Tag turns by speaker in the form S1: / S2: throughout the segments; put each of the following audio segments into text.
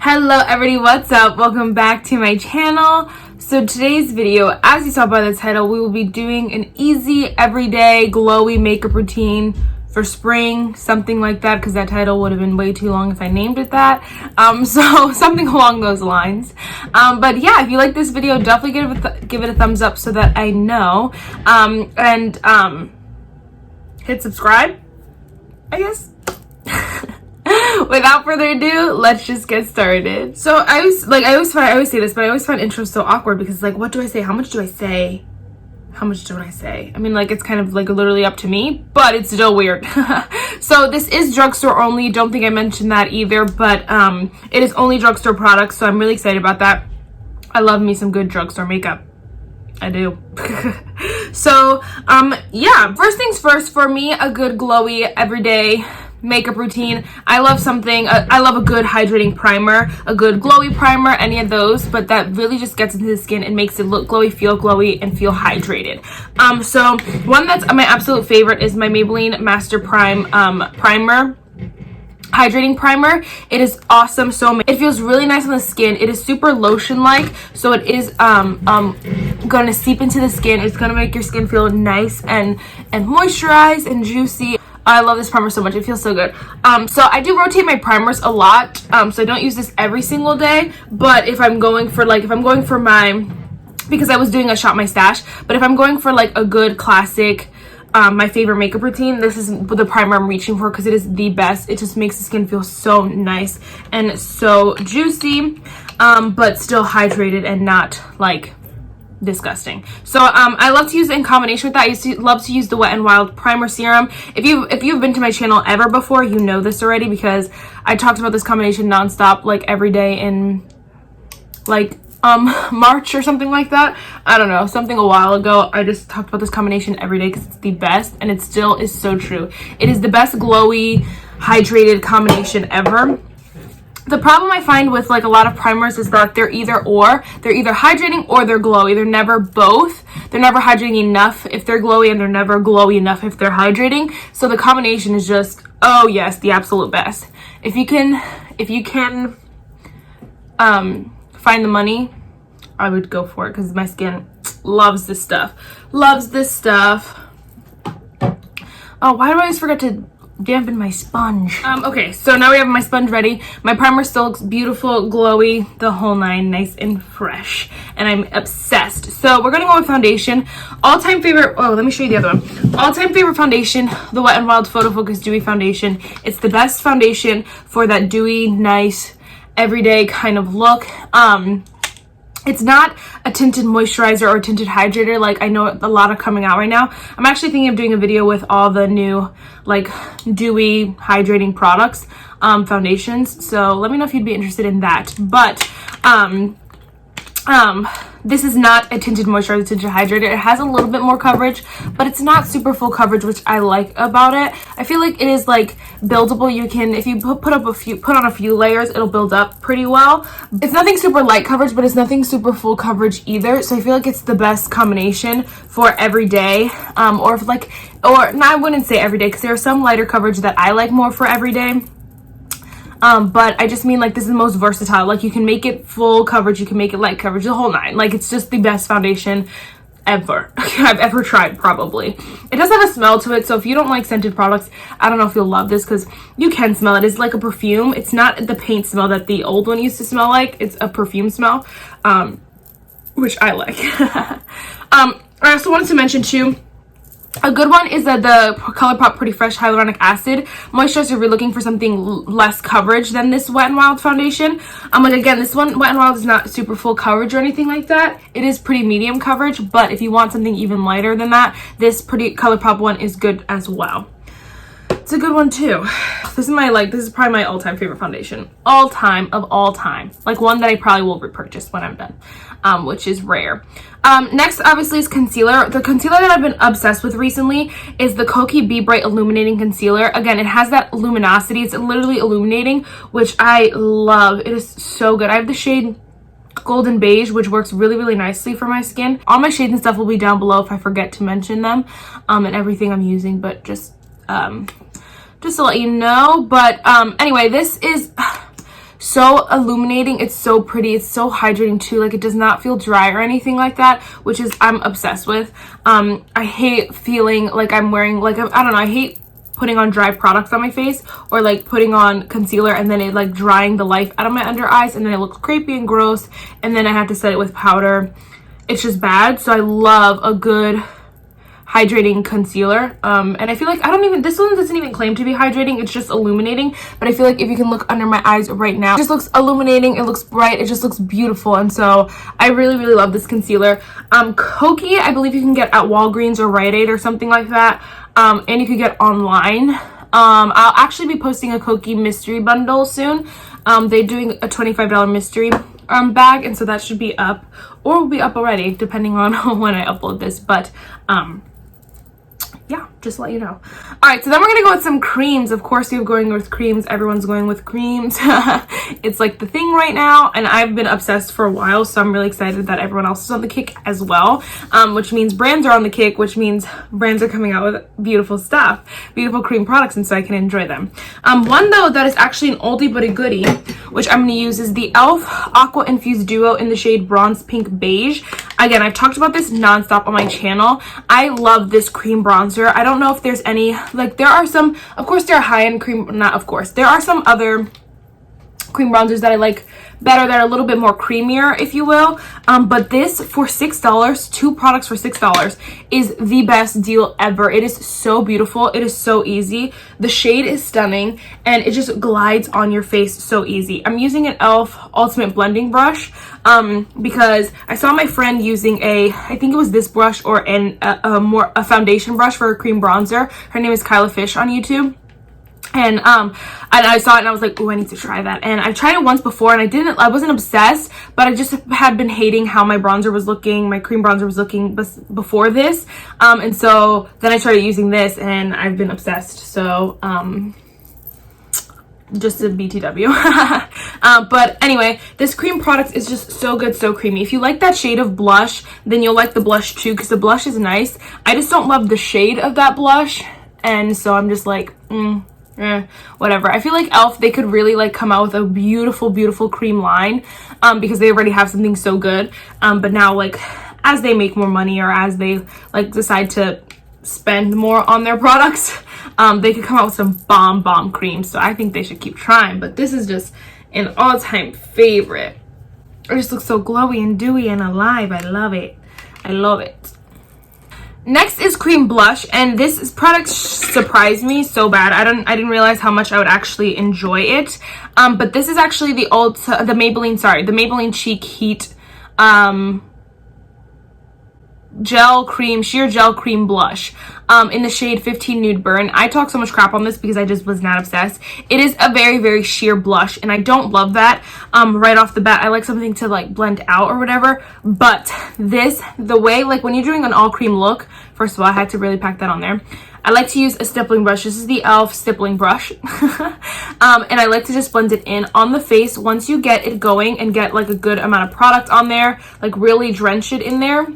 S1: Hello everybody, what's up? Welcome back to my channel. So today's video, as you saw by the title, we will be doing an easy, everyday, glowy makeup routine for spring, something like that, because that title would have been way too long if I named it that. So something along those lines. But yeah, if you like this video, definitely give it a thumbs up so that I know. Hit subscribe, I guess. Without further ado, let's just get started. So I always say this, but I always find intros so awkward because like, what do I say? How much do I say? How much don't I say? I mean, like, it's kind of like literally up to me, but it's still weird. So this is drugstore only. Don't think I mentioned that either, but it is only drugstore products, so I'm really excited about that. I love me some good drugstore makeup. I do. So yeah, first things first, for me, a good glowy everyday makeup routine. I love a good hydrating primer, a good glowy primer, any of those, but that really just gets into the skin and makes it look glowy, feel glowy, and feel hydrated. So one that's my absolute favorite is my Maybelline Master Prime primer. Hydrating primer. It is awesome. So it feels really nice on the skin. It is super lotion like, so it is gonna seep into the skin. It's gonna make your skin feel nice and moisturized and juicy. I love this primer so much. It feels so good. So I do rotate my primers a lot. So I don't use this every single day, but if I'm going for because I was doing a shop my stash, but if I'm going for like a good classic my favorite makeup routine, this is the primer I'm reaching for because it is the best. It just makes the skin feel so nice and so juicy, but still hydrated and not like disgusting. So I love to use it in combination with that. I love to use the Wet n Wild primer serum. If you've been to my channel ever before, you know this already because I talked about this combination nonstop like every day in like March or something like that. I don't know, something a while ago. I just talked about this combination every day because it's the best, and it still is so true. It is the best glowy hydrated combination ever. The problem I find with like a lot of primers is that they're either hydrating or they're glowy. They're never both. They're never hydrating enough if they're glowy, and they're never glowy enough if they're hydrating. So the combination is just, oh yes, the absolute best. If you can find the money, I would go for it because my skin loves this stuff. Loves this stuff. Oh, why do I always forget to dampen my sponge? Okay, so now we have my sponge ready. My primer still looks beautiful, glowy, the whole nine, nice and fresh, and I'm obsessed. So we're gonna go with foundation. All-time favorite, oh, let me show you the other one. All-time favorite foundation, the Wet n Wild Photofocus Dewy foundation. It's the best foundation for that dewy, nice, everyday kind of look. It's not a tinted moisturizer or tinted hydrator like I know a lot are coming out right now. I'm actually thinking of doing a video with all the new like dewy hydrating products, foundations. So let me know if you'd be interested in that. But this is not a tinted moisturizer, tinted hydrator. It has a little bit more coverage, but it's not super full coverage, which I like about it. I feel like it is like buildable. You can, if you put on a few layers, it'll build up pretty well. It's nothing super light coverage, but it's nothing super full coverage either. So I feel like it's the best combination for every day, or no, I wouldn't say every day because there are some lighter coverage that I like more for every day. But I just mean like this is the most versatile. Like you can make it full coverage, you can make it light coverage, the whole nine. Like it's just the best foundation ever I've ever tried, probably. It does have a smell to it, so if you don't like scented products, I don't know if you'll love this because you can smell it. It's like a perfume. It's not the paint smell that the old one used to smell like. It's a perfume smell, which I like. I also wanted to mention too, a good one is the Colourpop Pretty Fresh Hyaluronic Acid Moisturizer if you're looking for something less coverage than this Wet n Wild foundation. Like again, this one, Wet n Wild, is not super full coverage or anything like that. It is pretty medium coverage, but if you want something even lighter than that, this pretty Colourpop one is good as well. It's a good one too. This is probably my all-time favorite foundation. All time. Like one that I probably will repurchase when I'm done, which is rare. Next, obviously, is concealer. The concealer that I've been obsessed with recently is the Kokie Be Bright Illuminating Concealer. Again, it has that luminosity. It's literally illuminating, which I love. It is so good. I have the shade Golden Beige, which works really, really nicely for my skin. All my shades and stuff will be down below if I forget to mention them, and everything I'm using, but just to let you know. But anyway, this is so illuminating. It's so pretty. It's so hydrating too. Like, it does not feel dry or anything like that, which is I'm obsessed with. I hate feeling like I'm wearing, like, I don't know, I hate putting on dry products on my face, or like putting on concealer and then it like drying the life out of my under eyes, and then it looks crepey and gross, and then I have to set it with powder. It's just bad. So I love a good hydrating concealer, and I feel like this one doesn't even claim to be hydrating, it's just illuminating, but I feel like if you can look under my eyes right now, it just looks illuminating, it looks bright, it just looks beautiful. And so I really love this concealer. Kokie, I believe you can get at Walgreens or Rite Aid or something like that, and you could get online. I'll actually be posting a Kokie mystery bundle soon. They're doing a $25 mystery bag, and so that should be up, or will be up already depending on when I upload this, but yeah, just to let you know. All right, so then we're gonna go with some creams. Of course, we're going with creams. Everyone's going with creams. It's like the thing right now, and I've been obsessed for a while, so I'm really excited that everyone else is on the kick as well, which means brands are on the kick, which means brands are coming out with beautiful stuff, beautiful cream products, and so I can enjoy them. One though that is actually an oldie but a goodie, which I'm gonna use, is the e.l.f. Aqua Infused Duo in the shade Bronze Pink Beige. Again, I've talked about this nonstop on my channel. I love this cream bronzer. I don't know if there's any, like, there are some, of course there are high-end cream, not of course, there are some other cream bronzers that I like better, that are a little bit more creamier, if you will, but this for $6, 2 products for $6, is the best deal ever. It is so beautiful, it is so easy, the shade is stunning, and it just glides on your face so easy. I'm using an e.l.f. Ultimate Blending Brush because I saw my friend using I think it was this brush, or a foundation brush for a cream bronzer. Her name is Kyla Fish on YouTube. And I saw it and I was like, oh, I need to try that. And I tried it once before and I wasn't obsessed, but I just had been hating how my bronzer was looking, my cream bronzer was looking before this. And so then I started using this and I've been obsessed. So just a BTW. But anyway, this cream product is just so good, so creamy. If you like that shade of blush, then you'll like the blush too, because the blush is nice. I just don't love the shade of that blush, and so I'm just like, whatever. I feel like e.l.f., they could really like come out with a beautiful cream line, because they already have something so good, but now, like, as they make more money, or as they like decide to spend more on their products, they could come out with some bomb creams. So I think they should keep trying, but this is just an all-time favorite. It just looks so glowy and dewy and alive. I love it. Next is cream blush, and this product surprised me so bad. I didn't realize how much I would actually enjoy it. But this is actually the Maybelline Cheek Heat sheer gel cream blush in the shade 15 Nude Burn. I talk so much crap on this because I just was not obsessed. It is a very sheer blush, and I don't love that right off the bat. I like something to like blend out or whatever, but the way, like, when you're doing an all cream look, first of all, I had to really pack that on there. I like to use a stippling brush. This is the e.l.f. stippling brush. And I like to just blend it in on the face. Once you get it going and get like a good amount of product on there, like really drench it in there,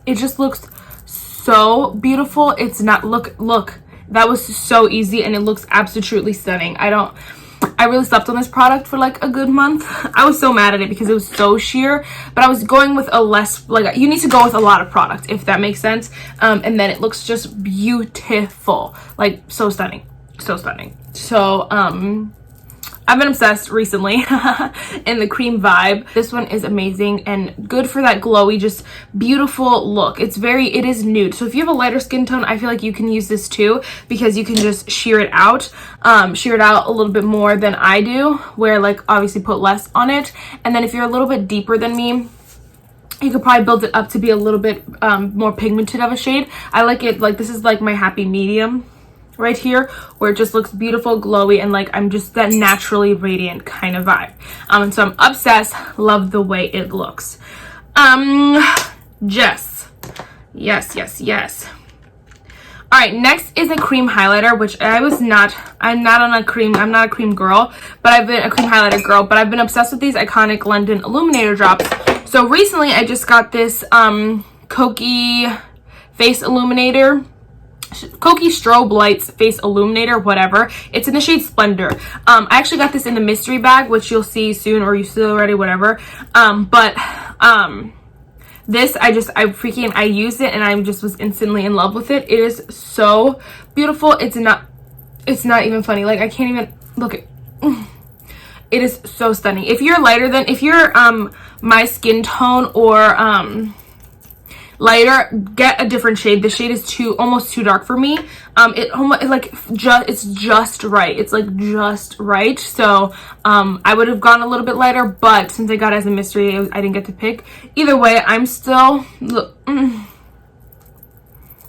S1: it just looks so beautiful. It's not, look, that was so easy, and it looks absolutely stunning. I really slept on this product for like a good month. I was so mad at it because it was so sheer, but I was going with a less, like, you need to go with a lot of product, if that makes sense. And then it looks just beautiful, like so stunning. So I've been obsessed recently in the cream vibe. This one is amazing and good for that glowy, just beautiful look. It is nude. So if you have a lighter skin tone, I feel like you can use this too, because you can just sheer it out a little bit more than I do, where like obviously put less on it. And then if you're a little bit deeper than me, you could probably build it up to be a little bit more pigmented of a shade. I like it, like, this is like my happy medium right here, where it just looks beautiful, glowy, and like I'm just that naturally radiant kind of vibe. And so I'm obsessed, love the way it looks. Yes. All right, next is a cream highlighter, which I'm not a cream girl, but I've been a cream highlighter girl, but I've been obsessed with these iconic London Illuminator drops. So recently I just got this Kokie face illuminator Kokie Strobe Lights Face Illuminator, whatever. It's in the shade Splendor. I actually got this in the mystery bag, which you'll see soon, or you see already, whatever. This, I used it and I just was instantly in love with it. It is so beautiful. It's not even funny. Like, I can't even look at it. Is so stunning. If you're my skin tone or lighter, get a different shade. This shade is almost too dark for me. It's just right. It's like just right. So I would have gone a little bit lighter, but since I got it as a mystery, I didn't get to pick. Either way, I'm still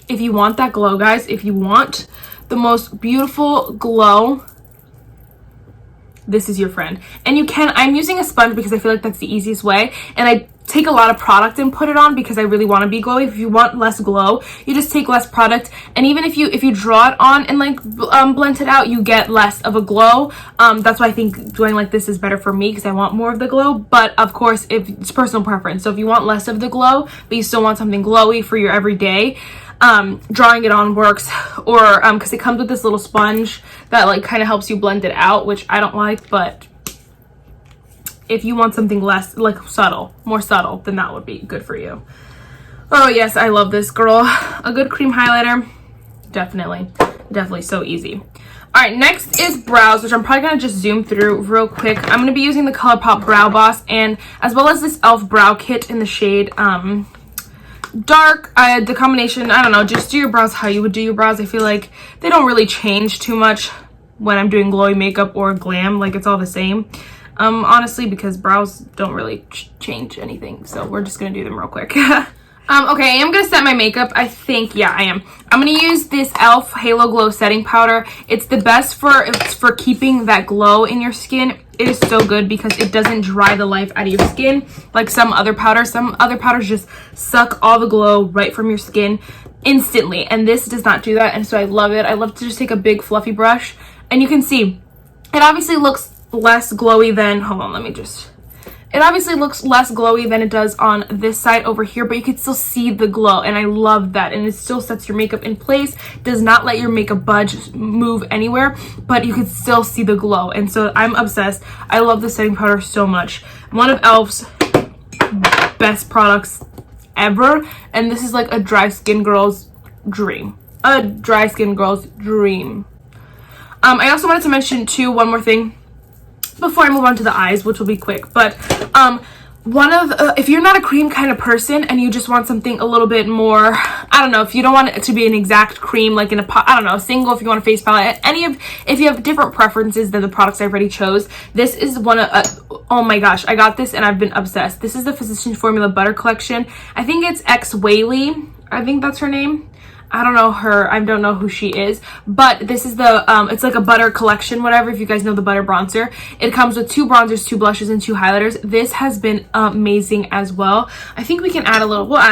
S1: if you want that glow, guys, if you want the most beautiful glow, this is your friend. And I'm using a sponge because I feel like that's the easiest way, and I take a lot of product and put it on because I really want to be glowy. If you want less glow, you just take less product, and even if you draw it on and like blend it out, you get less of a glow. That's why I think doing like this is better for me, because I want more of the glow. But of course, if it's personal preference, so if you want less of the glow but you still want something glowy for your everyday, drawing it on works, or because it comes with this little sponge that like kind of helps you blend it out, which I don't like. But if you want something less, like more subtle, then that would be good for you. Oh yes, I love this, girl. A good cream highlighter, definitely so easy. All right, next is brows, which I'm probably gonna just zoom through real quick. I'm gonna be using the Colourpop Brow Boss, and as well as this e.l.f. brow kit in the shade dark. The combination, I don't know, just do your brows how you would do your brows. I feel like they don't really change too much when I'm doing glowy makeup or glam. Like, it's all the same, honestly, because brows don't really change anything. So we're just gonna do them real quick. Okay, I am gonna set my makeup. I think, yeah, I am. I'm gonna use this e.l.f. Halo Glow setting powder. It's the best for keeping that glow in your skin. It is so good because it doesn't dry the life out of your skin like some other powders. Some other powders just suck all the glow right from your skin instantly, and this does not do that, and so I love it. I love to just take a big fluffy brush, and you can see it obviously looks less glowy than, hold on, it obviously looks less glowy than it does on this side over here, but you can still see the glow, and I love that. And it still sets your makeup in place, does not let your makeup move anywhere, but you can still see the glow. And so I'm obsessed. I love the setting powder so much. One of e.l.f.'s best products ever, and this is like a dry skin girl's dream. A dry skin girl's dream. I also wanted to mention too, one more thing before I move on to the eyes, which will be quick, but if you're not a cream kind of person and you just want something a little bit more, I don't know, if you don't want it to be an exact cream, like in a pot, I don't know, single, if you want a face palette, if you have different preferences than the products I already chose, this is one of, oh my gosh, I got this and I've been obsessed. This is the Physicians Formula Butter Collection. I think it's Weylie, I think that's her name. I don't know her, I don't know who she is, but this is the, it's like a butter collection, whatever, if you guys know the butter bronzer. It comes with 2 bronzers, 2 blushes, and 2 highlighters. This has been amazing as well. I think we'll add a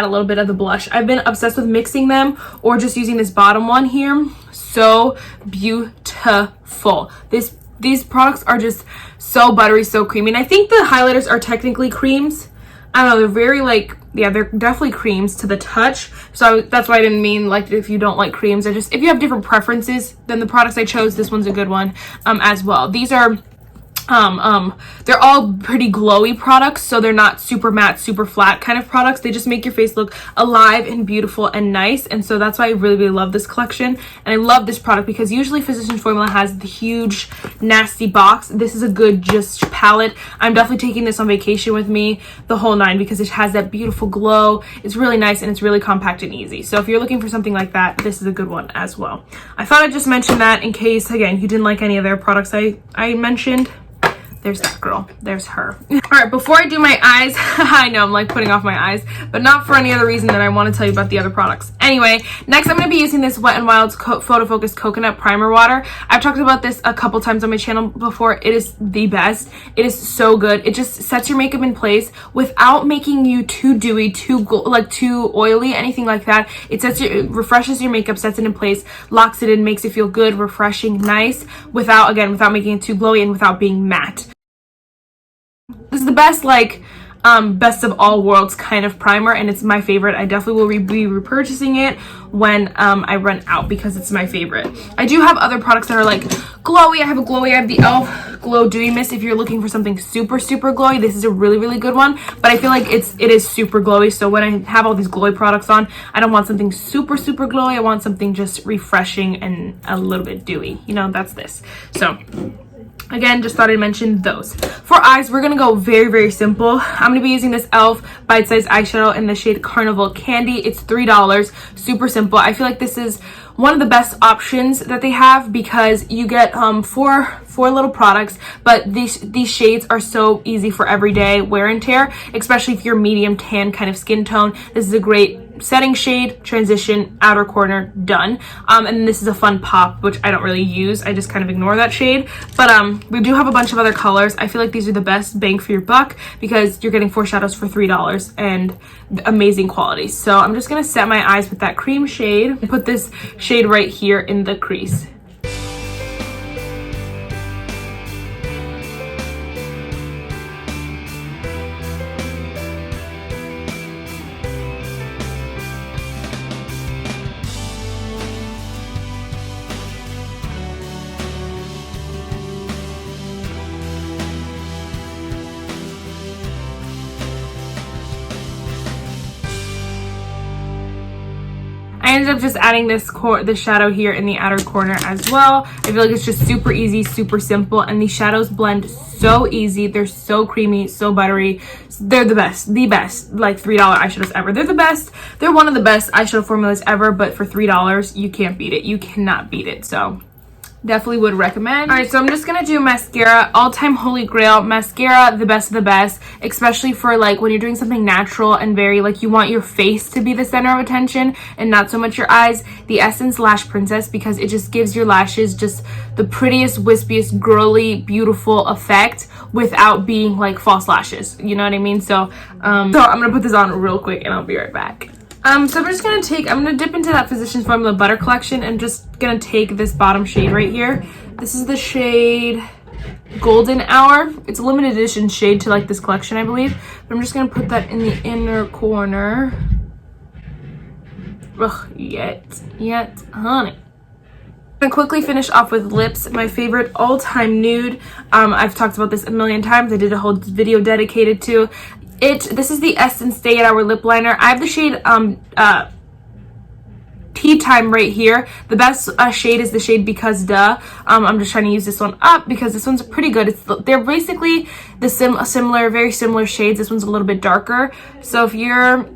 S1: little bit of the blush. I've been obsessed with mixing them or just using this bottom one here. So beautiful. These products are just so buttery, so creamy. And I think the highlighters are technically creams. I don't know, they're very like, yeah, they're definitely creams to the touch. So that's why I didn't mean like if you don't like creams. If you have different preferences than the products I chose, this one's a good one as well. These are they're all pretty glowy products, so they're not super matte, super flat kind of products. They just make your face look alive and beautiful and nice, and so that's why I really love this collection. And I love this product because usually Physicians Formula has the huge nasty box. This is a good just palette. I'm definitely taking this on vacation with me, the whole 9, because it has that beautiful glow. It's really nice and it's really compact and easy. So if you're looking for something like that, this is a good one as well. I thought I'd just mention that in case, again, you didn't like any of their products I mentioned. There's that girl. There's her. All right, before I do my eyes, I know I'm like putting off my eyes, but not for any other reason than I want to tell you about the other products. Anyway, next I'm going to be using this Wet n Wild's Photofocus Coconut Primer Water. I've talked about this a couple times on my channel before. It is the best. It is so good. It just sets your makeup in place without making you too dewy, too oily, anything like that. It refreshes your makeup, sets it in place, locks it in, makes it feel good, refreshing, nice, without making it too glowy and without being matte. This is the best, like, best of all worlds kind of primer, and it's my favorite. I definitely will be repurchasing it when I run out because it's my favorite. I do have other products that are like glowy. I have a glowy. I have the e.l.f. Glow Dewy Mist. If you're looking for something super glowy, this is a really good one, but I feel like it is super glowy. So when I have all these glowy products on, I don't want something super glowy. I want something just refreshing and a little bit dewy, you know. That's this. So again, just thought I'd mention those. For eyes, we're gonna go very simple. I'm gonna be using this e.l.f. bite-sized eyeshadow in the shade Carnival Candy. It's $3, super simple. I feel like this is one of the best options that they have because you get four little products, but these shades are so easy for everyday wear and tear, especially if you're medium tan kind of skin tone. This is a great setting shade, transition, outer corner, done. And this is a fun pop, which I don't really use. I just kind of ignore that shade. But we do have a bunch of other colors. I feel like these are the best bang for your buck because you're getting 4 shadows for $3 and amazing quality. So I'm just gonna set my eyes with that cream shade and put this shade right here in the crease. I ended up just adding this shadow here in the outer corner as well. I feel like it's just super easy, super simple, and these shadows blend so easy. They're so creamy, so buttery. They're the best, like $3 eyeshadows ever. They're the best. They're one of the best eyeshadow formulas ever, but for $3, you can't beat it. You cannot beat it. So definitely would recommend. All right, so I'm just gonna do mascara. All-time holy grail mascara, the best of the best, especially for like when you're doing something natural and very like you want your face to be the center of attention and not so much your eyes. The Essence Lash Princess, because it just gives your lashes just the prettiest, wispiest, girly, beautiful effect without being like false lashes. You know what I mean? So I'm gonna put this on real quick and I'll be right back. So I'm just gonna I'm gonna dip into that Physicians Formula Butter Collection and just gonna take this bottom shade right here. This is the shade Golden Hour. It's a limited edition shade to like this collection, I believe. But I'm just gonna put that in the inner corner. Ugh, yet, honey. I'm gonna quickly finish off with lips. My favorite all-time nude. I've talked about this a million times. I did a whole video dedicated to it. This is the Essence Day at Hour lip liner. I have the shade Tea Time right here. The best shade is the shade Because Duh. I'm just trying to use this one up because this one's pretty good. They're basically the very similar shades. This one's a little bit darker. So if you're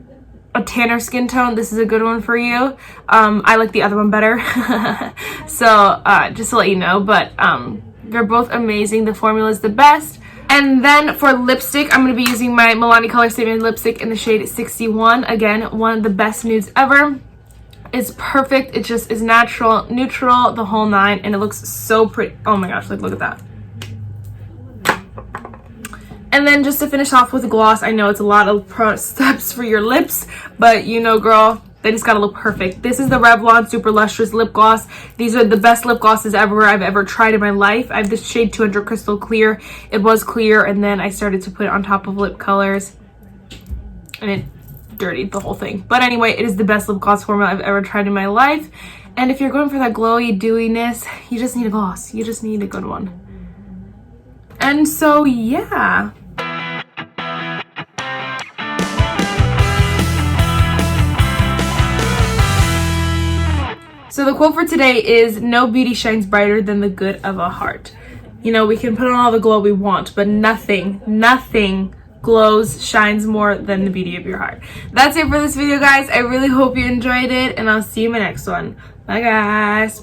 S1: a tanner skin tone, this is a good one for you. I like the other one better. So just to let you know, but they're both amazing. The formula is the best. And then for lipstick, I'm going to be using my Milani Color Statement lipstick in the shade 61. Again, one of the best nudes ever. It's perfect. It just is natural, neutral, the whole nine, and it looks so pretty. Oh my gosh, like look at that. And then just to finish off with gloss, I know it's a lot of steps for your lips, but you know, girl, they just gotta look perfect. This is the Revlon Super Lustrous Lip Gloss. These are the best lip glosses I've ever tried in my life. I have this shade 200 Crystal Clear. It was clear, and then I started to put it on top of lip colors, and it dirtied the whole thing. But anyway, it is the best lip gloss formula I've ever tried in my life. And if you're going for that glowy dewiness, you just need a gloss. You just need a good one. And so, yeah. So the quote for today is, "No beauty shines brighter than the good of a heart." You know, we can put on all the glow we want, but nothing glows, shines more than the beauty of your heart. That's it for this video, guys. I really hope you enjoyed it, and I'll see you in my next one. Bye, guys.